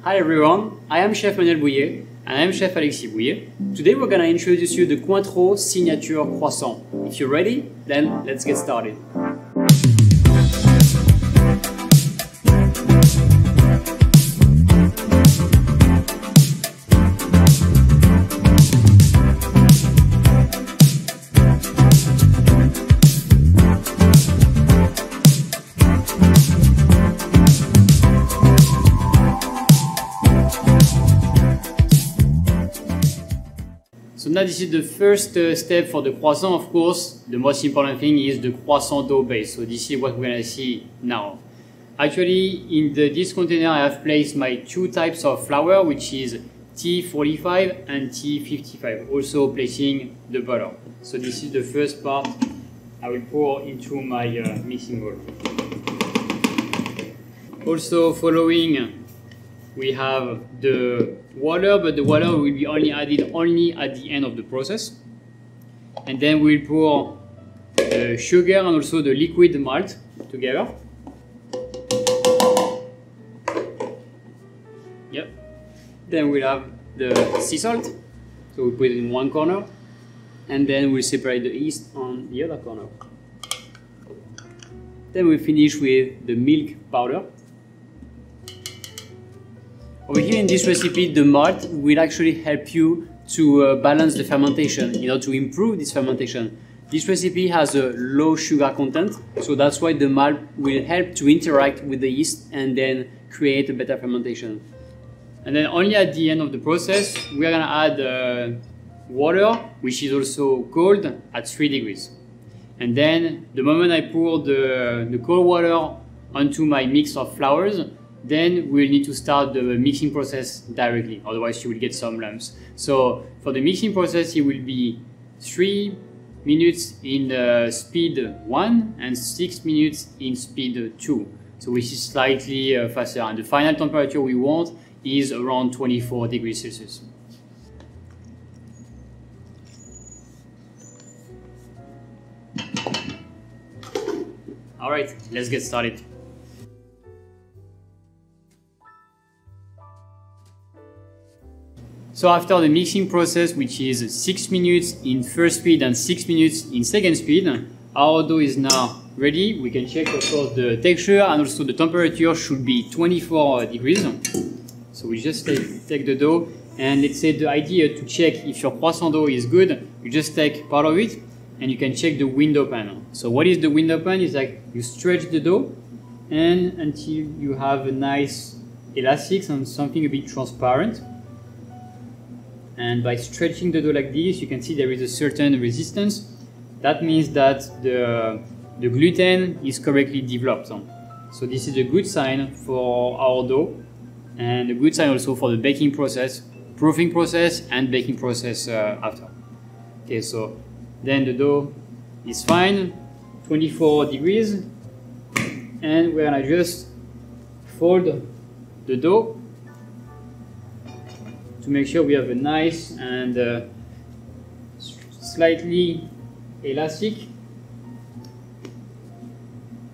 Hi everyone, I am Chef Manuel Bouillet and I am Chef Alexis Bouillet. Today we're gonna introduce you the Cointro signature croissant. If you're ready, then let's get started. So now this is the first step for the croissant. Of course, the most important thing is the croissant dough base. So this is what we're gonna see now. Actually, in this container, I have placed my two types of flour, which is T45 and T55, also placing the butter. So this is the first part I will pour into my mixing bowl. Also following, we have the water, but the water will be only added only at the end of the process. And then we'll pour the sugar and also the liquid malt together. Yep. Then we'll have the sea salt. So we put it in one corner. And then we'll separate the yeast on the other corner. Then we finish with the milk powder. Over here in this recipe, the malt will actually help you to balance the fermentation, in order to improve this fermentation. This recipe has a low sugar content, so that's why the malt will help to interact with the yeast and then create a better fermentation. And then only at the end of the process, we are gonna add water, which is also cold at 3 degrees. And then the moment I pour the cold water onto my mix of flours, then we'll need to start the mixing process directly, otherwise you will get some lumps. So for the mixing process, it will be 3 minutes in speed 1 and 6 minutes in speed 2. So which is slightly faster, and the final temperature we want is around 24 degrees Celsius. All right, let's get started. So after the mixing process, which is 6 minutes in first speed and 6 minutes in second speed, our dough is now ready. We can check, of course, the texture, and also the temperature should be 24 degrees. So we just take the dough, and let's say the idea to check if your croissant dough is good, you just take part of it and you can check the window pan. So what is the window pan? It's like you stretch the dough and until you have a nice elastic and something a bit transparent. And by stretching the dough like this, you can see there is a certain resistance. That means that the gluten is correctly developed. So this is a good sign for our dough, and a good sign also for the baking process, proofing process, and baking process after. Okay, so then the dough is fine, 24 degrees, and we're gonna just fold the dough to make sure we have a nice and slightly elastic,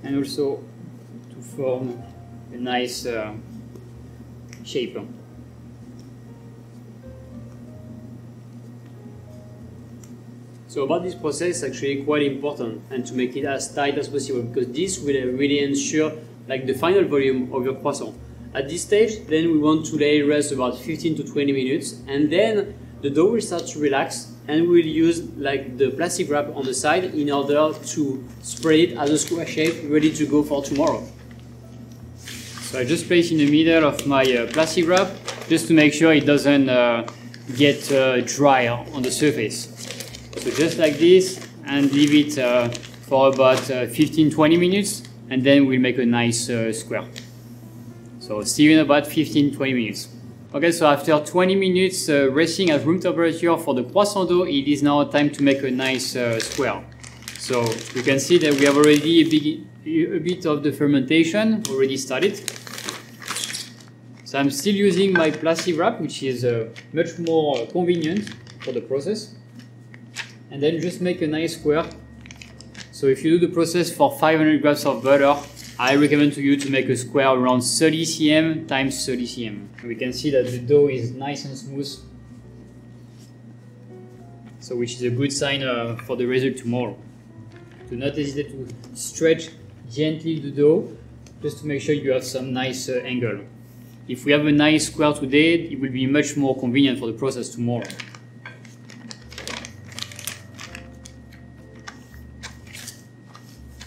and also to form a nice shape. So about this process, actually quite important, and to make it as tight as possible, because this will really ensure like the final volume of your croissant. At this stage, then we want to let it rest about 15 to 20 minutes, and then the dough will start to relax, and we'll use like the plastic wrap on the side in order to spread it as a square shape, ready to go for tomorrow. So I just place in the middle of my plastic wrap, just to make sure it doesn't get dry on the surface. So just like this, and leave it for about 15-20 minutes, and then we'll make a nice square. So see you in about 15-20 minutes. Okay, so after 20 minutes resting at room temperature for the croissant dough, it is now time to make a nice square. So you can see that we have already a bit of the fermentation already started. So I'm still using my plastic wrap, which is much more convenient for the process. And then just make a nice square. So if you do the process for 500 grams of butter, I recommend to you to make a square around 30 cm times 30 cm. We can see that the dough is nice and smooth, so which is a good sign for the result tomorrow. Do not hesitate to stretch gently the dough just to make sure you have some nice angle. If we have a nice square today, it will be much more convenient for the process tomorrow.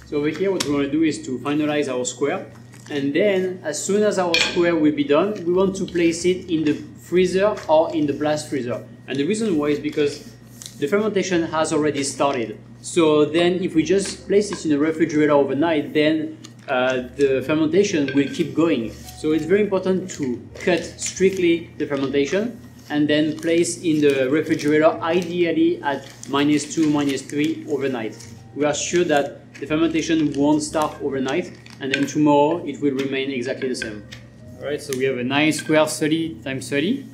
So over here what we want to do is to finalize our square, and then as soon as our square will be done, we want to place it in the freezer or in the blast freezer. And the reason why is because the fermentation has already started. So then if we just place it in the refrigerator overnight, then the fermentation will keep going. So it's very important to cut strictly the fermentation and then place in the refrigerator, ideally at -2, -3 overnight. We are sure that the fermentation won't start overnight, and then tomorrow it will remain exactly the same. Alright, so we have a nice square 30 times 30.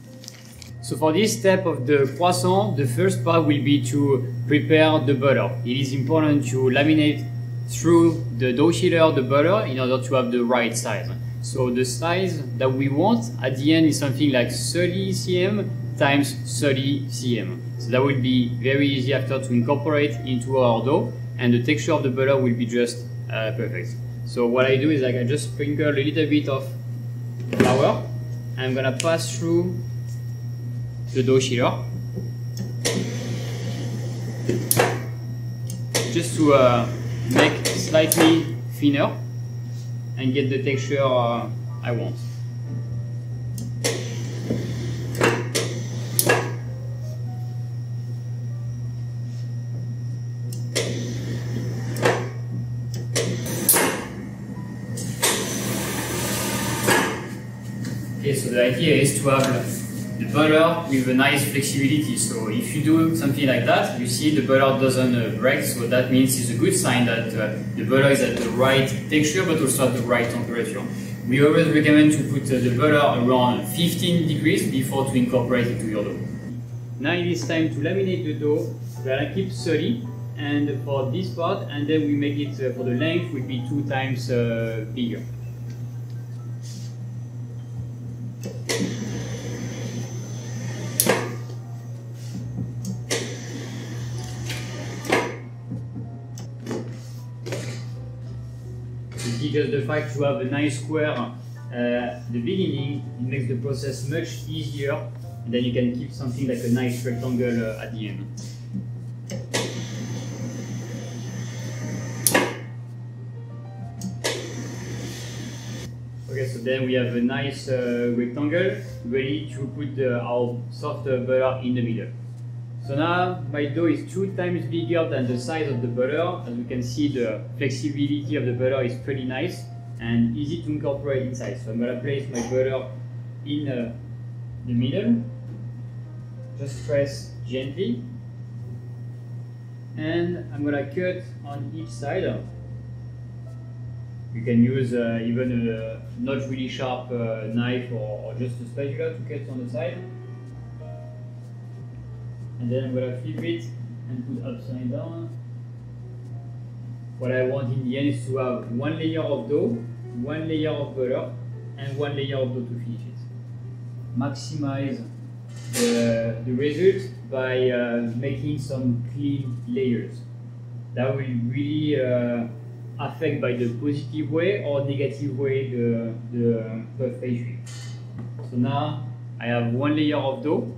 So for this step of the croissant, the first part will be to prepare the butter. It is important to laminate through the dough chiller the butter in order to have the right size. So the size that we want at the end is something like 30 cm times 30 cm. So that will be very easy after to incorporate into our dough, and the texture of the butter will be just perfect. So what I do is like I just sprinkle a little bit of flour. I'm gonna pass through the dough chiller just to make slightly thinner and get the texture I want. Okay, so the idea is to have the butter with a nice flexibility. So if you do something like that, you see the butter doesn't break, so that means it's a good sign that the butter is at the right texture but also at the right temperature. We always recommend to put the butter around 15 degrees before to incorporate it to your dough. Now it is time to laminate the dough. We're gonna keep 30 and for this part, and then we make it for the length will be 2 times bigger. Because the fact to have a nice square at the beginning, it makes the process much easier, and then you can keep something like a nice rectangle at the end. Okay, so then we have a nice rectangle ready to put our soft butter in the middle. So now my dough is 2 times bigger than the size of the butter. As we can see, the flexibility of the butter is pretty nice and easy to incorporate inside. So I'm going to place my butter in the middle. Just press gently. And I'm going to cut on each side. You can use even a not really sharp knife or just a spatula to cut on the side. And then I'm going to flip it and put upside down. What I want in the end is to have 1 layer of dough, 1 layer of butter, and 1 layer of dough to finish it. Maximize the result by making some clean layers. That will really affect by the positive way or negative way the puff pastry. So now I have 1 layer of dough,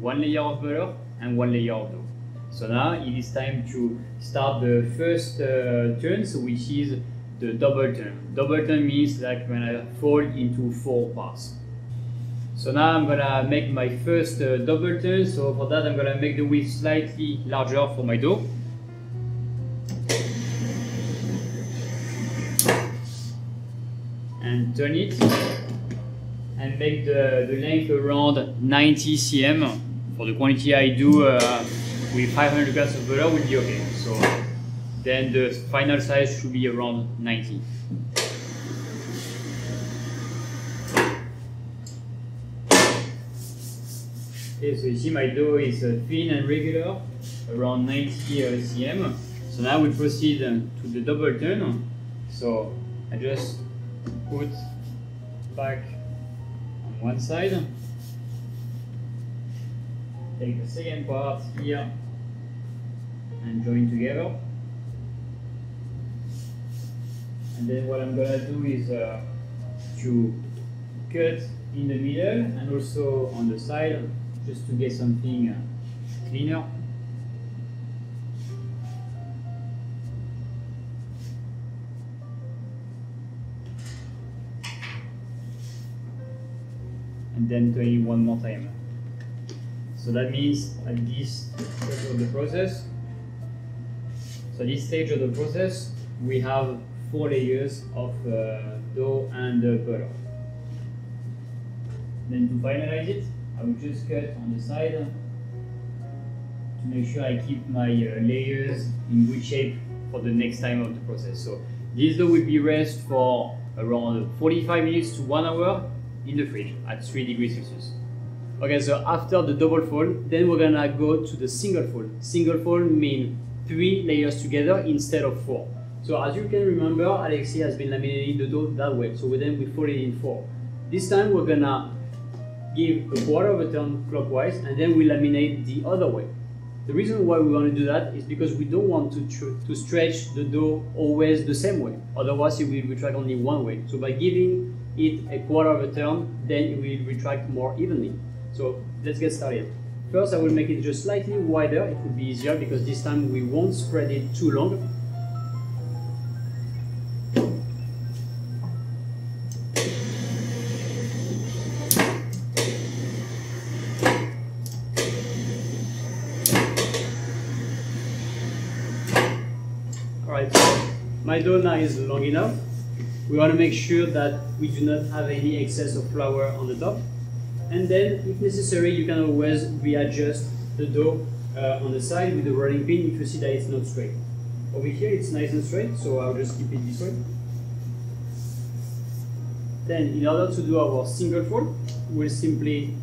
1 layer of butter, and 1 layer of dough. So now it is time to start the first turn, so which is the double turn. Double turn means like when I fold into 4 parts. So now I'm gonna make my first double turn. So for that I'm gonna make the width slightly larger for my dough. And turn it and make the length around 90 cm. For the quantity I do with 500 grams of butter will be okay. So then the final size should be around 90. Okay, so you see my dough is thin and regular, around 90 cm. So now we proceed to the double turn. So I just put back on one side, take the second part here and join together. And then what I'm gonna do is to cut in the middle and also on the side, just to get something cleaner. And then doing it one more time. So that means at this stage of the process, we have 4 layers of dough and butter. Then to finalize it, I will just cut on the side to make sure I keep my layers in good shape for the next time of the process. So this dough will be rested for around 45 minutes to 1 hour in the fridge at 3 degrees Celsius. Okay, so after the double fold, then we're gonna go to the single fold. Single fold means 3 layers together instead of 4. So as you can remember, Alexi has been laminating the dough that way. So then we fold it in 4. This time we're gonna give a quarter of a turn clockwise and then we laminate the other way. The reason why we want to do that is because we don't want to stretch the dough always the same way. Otherwise it will retract only one way. So by giving it a quarter of a turn, then it will retract more evenly. So let's get started. First I will make it just slightly wider. It will be easier because this time we won't spread it too long. Alright, so my dough now is long enough. We want to make sure that we do not have any excess of flour on the top. And then, if necessary, you can always readjust the dough on the side with the rolling pin if you see that it's not straight. Over here it's nice and straight, so I'll just keep it this way. Then, in order to do our single fold, we'll simply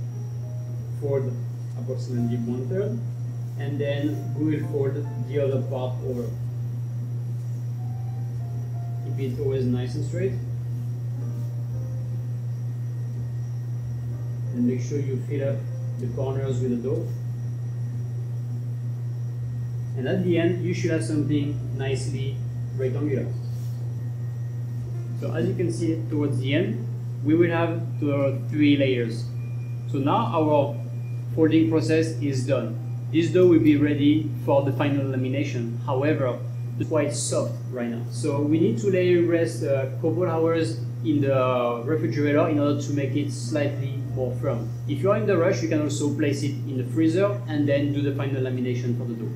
fold approximately 1/3, and then we will fold the other part over. Keep it always nice and straight. And make sure you fill up the corners with the dough. And at the end, you should have something nicely rectangular. So as you can see towards the end, we will have 3 layers. So now our folding process is done. This dough will be ready for the final lamination. However, it's quite soft right now. So we need to let it rest a couple hours in the refrigerator in order to make it slightly more firm. If you are in the rush, you can also place it in the freezer and then do the final lamination for the dough.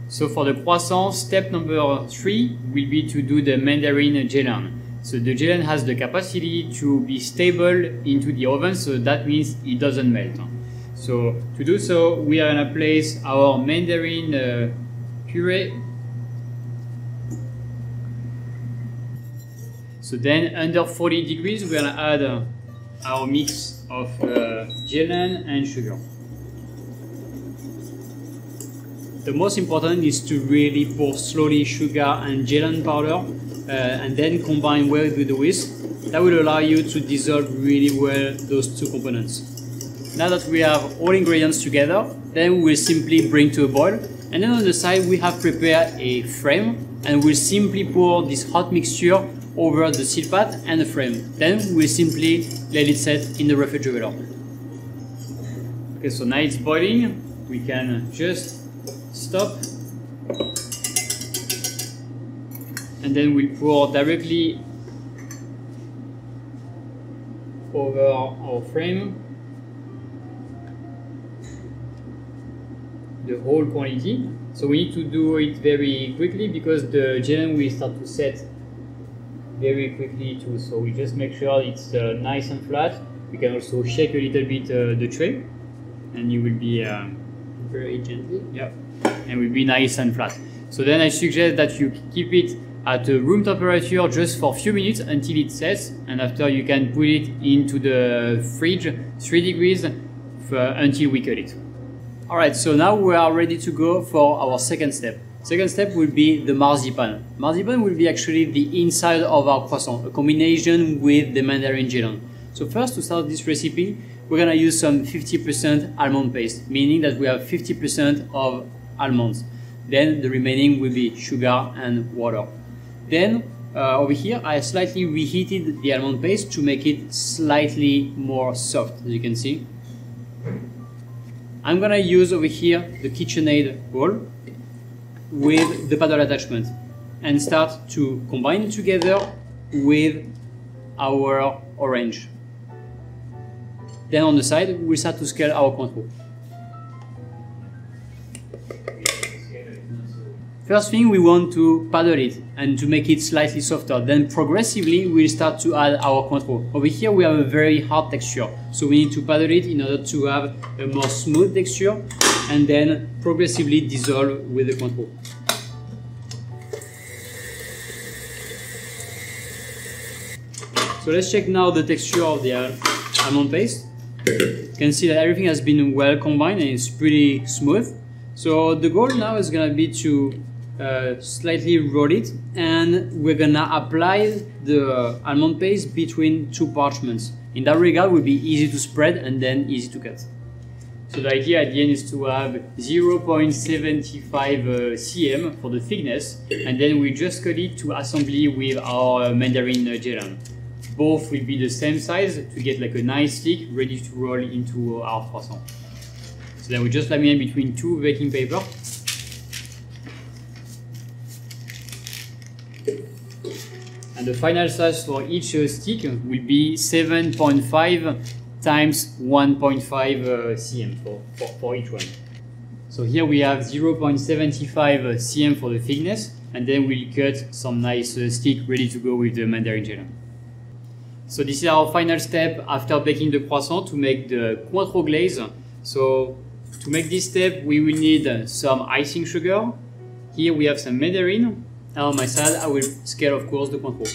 So for the croissant, step number 3 will be to do the mandarin gelatin. So the gelatin has the capacity to be stable into the oven, so that means it doesn't melt. So to do so, we are gonna place our mandarin puree. So then under 40 degrees, we're gonna add our mix of gelatin and sugar. The most important is to really pour slowly sugar and gelatin powder and then combine well with the whisk. That will allow you to dissolve really well those two components. Now that we have all ingredients together, then we'll simply bring to a boil. And then on the side we have prepared a frame and we'll simply pour this hot mixture over the seat pad and the frame. Then we'll simply let it set in the refrigerator. Okay, so now it's boiling. We can just stop. And then we'll pour directly over our frame the whole quantity. So we need to do it very quickly because the gelatin will start to set very quickly too. So we just make sure it's nice and flat. We can also shake a little bit the tray, and you will be very gently. Yep, and will be nice and flat. So then I suggest that you keep it at room temperature just for a few minutes until it sets, and after you can put it into the fridge 3 degrees until we cut it. Alright, so now we are ready to go for our second step. Second step will be the marzipan. Marzipan will be actually the inside of our croissant, a combination with the mandarin jelly. So first, to start this recipe, we're gonna use some 50% almond paste, meaning that we have 50% of almonds. Then the remaining will be sugar and water. Then over here, I slightly reheated the almond paste to make it slightly more soft, as you can see. I'm gonna use over here the KitchenAid bowl with the paddle attachment and start to combine it together with our orange. Then on the side, we'll start to scale our cointreau. First thing, we want to paddle it and to make it slightly softer. Then progressively, we'll start to add our cointreau. Over here, we have a very hard texture, so we need to paddle it in order to have a more smooth texture and then progressively dissolve with the cointreau. So let's check now the texture of the almond paste. You can see that everything has been well combined and it's pretty smooth. So the goal now is gonna be to slightly roll it, and we're gonna apply the almond paste between two parchments. In that regard, it will be easy to spread and then easy to cut. So the idea at the end is to have 0.75 cm for the thickness, and then we just cut it to assembly with our mandarin jelly. Both will be the same size to get like a nice stick ready to roll into our croissant. So then we just laminate between two baking paper. And the final size for each stick will be 7.5 times 1.5 cm for each one. So here we have 0.75 cm for the thickness, and then we'll cut some nice stick ready to go with the mandarin jelly. So this is our final step after baking the croissant to make the cointreau glaze. So to make this step, we will need some icing sugar. Here we have some mandarin, and on my side I will scale, of course, the cointreau.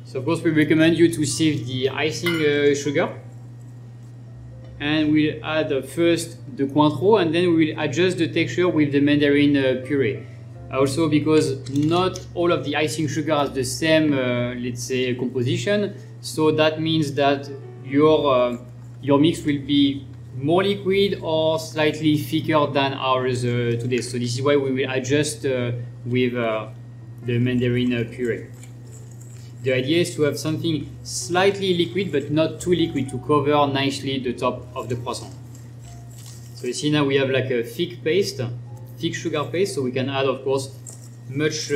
So of course we recommend you to sieve the icing sugar, and we'll add first the cointreau, and then we'll adjust the texture with the mandarin puree. Also, because not all of the icing sugar has the same, let's say, composition, so that means that your mix will be more liquid or slightly thicker than ours today. So this is why we will adjust with the mandarin puree. The idea is to have something slightly liquid, but not too liquid, to cover nicely the top of the croissant. So you see now we have like a thick paste, thick sugar paste, so we can add, of course, much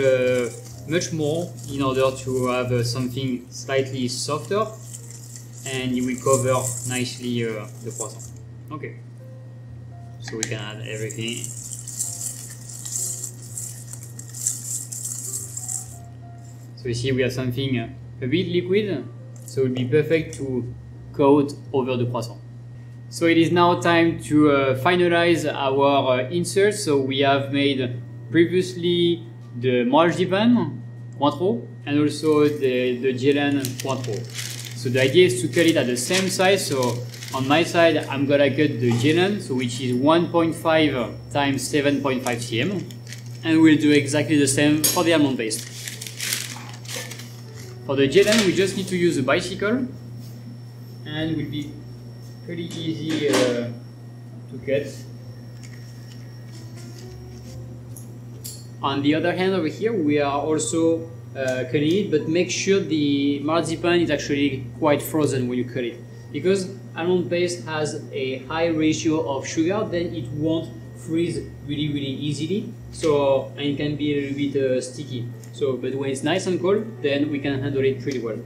more in order to have something slightly softer, and it will cover nicely the croissant. Okay, so we can add everything. So you see we have something a bit liquid, so it will be perfect to coat over the croissant. So it is now time to finalize our insert. So we have made previously the marzipan cointreau and also the jelly cointreau. So the idea is to cut it at the same size. So on my side, I'm gonna cut the jelly, so which is 1.5 times 7.5 cm, and we'll do exactly the same for the almond paste. For the jelly, we just need to use a bicycle, and it will be pretty easy to cut. On the other hand, over here we are also cutting it, but make sure the marzipan is actually quite frozen when you cut it, because almond paste has a high ratio of sugar, then it won't freeze really easily, so, and it can be a little bit sticky. So, but when it's nice and cold, then we can handle it pretty well.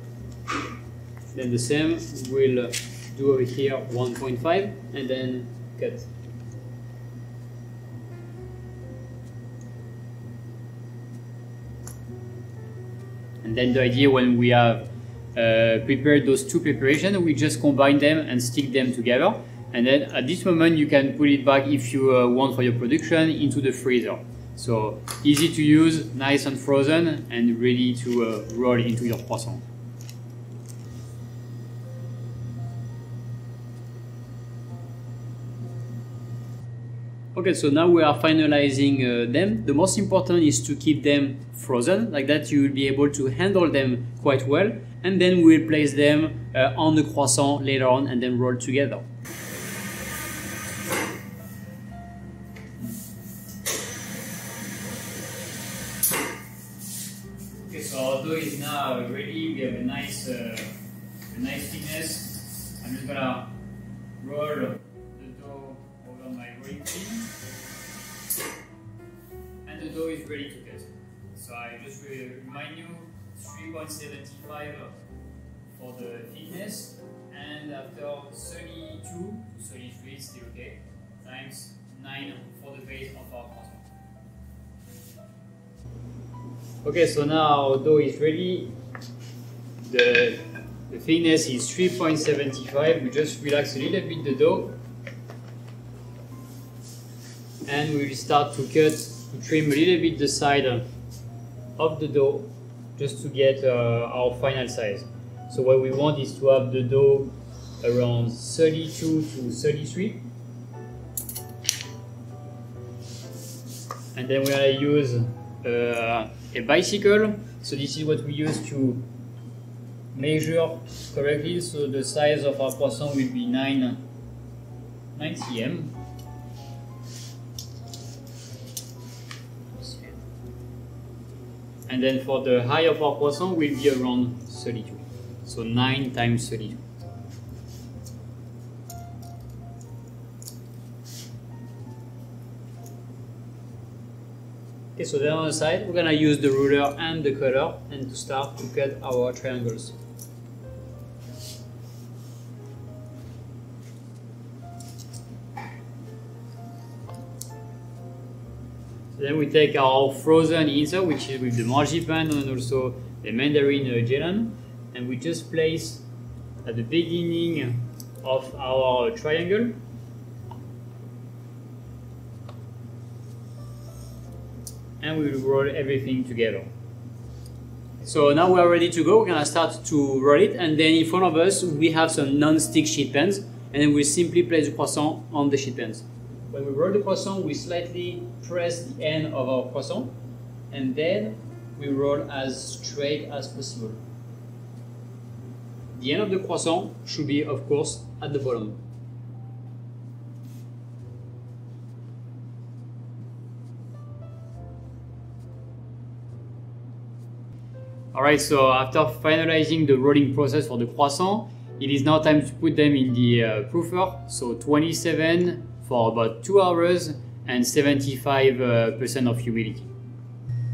Then the same we'll do over here 1.5 and then cut. And then the idea, when we have prepared those two preparations, we just combine them and stick them together. And then at this moment you can put it back, if you want for your production, into the freezer. So easy to use, nice and frozen, and ready to roll into your croissant. Okay, so now we are finalizing them. The most important is to keep them frozen, like that you will be able to handle them quite well, and then we'll place them on the croissant later on and then roll together. Okay, so our dough is now ready. We have a nice thickness. I'm just gonna roll the dough over my rolling pin, and the dough is ready to cut. So I just remind you, 3.75 for the thickness, and after 32 to 33, it's still okay, times 9 for the base of our croissant. Okay, so now our dough is ready. The thickness is 3.75. We just relax a little bit the dough, and we will start to trim a little bit the side of the dough just to get our final size. So what we want is to have the dough around 32 to 33, and then we're gonna use a bicycle. So this is what we use to measure correctly. So the size of our croissant will be 9 cm. And then for the height of our croissant will be around 32. So 9 times 32. Okay, so then on the side, we're gonna use the ruler and the cutter and to start to cut our triangles. So then we take our frozen insert, which is with the marzipan and also the mandarin gelan, and we just place at the beginning of our triangle. And we will roll everything together. So now we are ready to go. We're gonna start to roll it, and then in front of us we have some non-stick sheet pans, and then we simply place the croissant on the sheet pans. When we roll the croissant, we slightly press the end of our croissant, and then we roll as straight as possible. The end of the croissant should be, of course, at the bottom. Alright, so after finalizing the rolling process for the croissant, it is now time to put them in the proofer. So 27 for about 2 hours and 75% of humidity.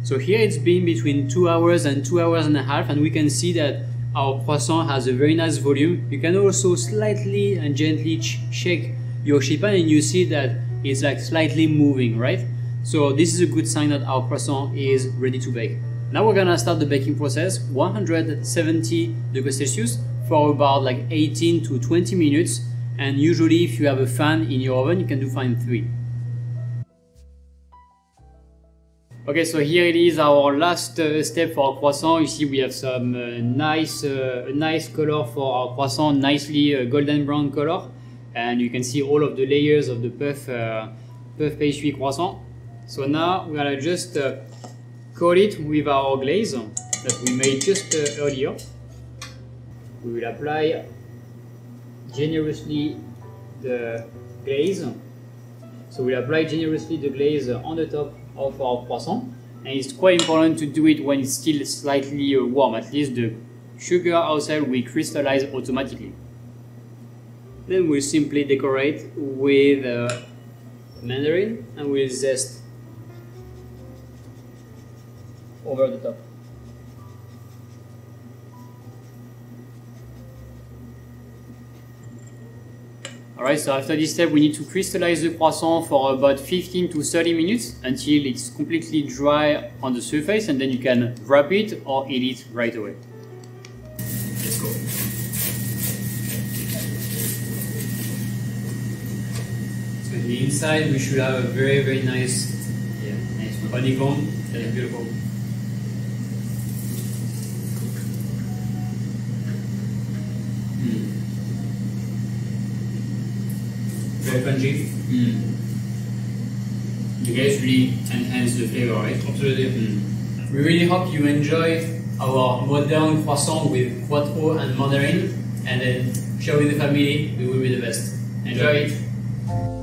So here it's been between 2 hours and 2 hours and a half, and we can see that our croissant has a very nice volume. You can also slightly and gently shake your sheet pan and you see that it's like slightly moving, right? So this is a good sign that our croissant is ready to bake. Now we're gonna start the baking process, 170 degrees Celsius for about like 18 to 20 minutes. And usually if you have a fan in your oven, you can do fan 3. Okay, so here it is, our last step for our croissant. You see we have some nice color for our croissant, nicely golden brown color. And you can see all of the layers of the puff pastry croissant. So now we're gonna just coat it with our glaze that we made just earlier. We will apply generously the glaze. So we'll apply generously the glaze on the top of our croissant, and it's quite important to do it when it's still slightly warm. At least the sugar outside will crystallize automatically. Then we'll simply decorate with mandarin and we'll zest over the top. Alright, so after this step we need to crystallize the croissant for about 15 to 30 minutes until it's completely dry on the surface, and then you can wrap it or eat it right away. Let's go. So the inside we should have a very nice honeycomb. That's beautiful. Very crunchy. You guys really enhance the flavor, right? Absolutely. We really hope you enjoy our modern croissant with quattro and mandarin, and then share with the family. We will be the best. Enjoy it.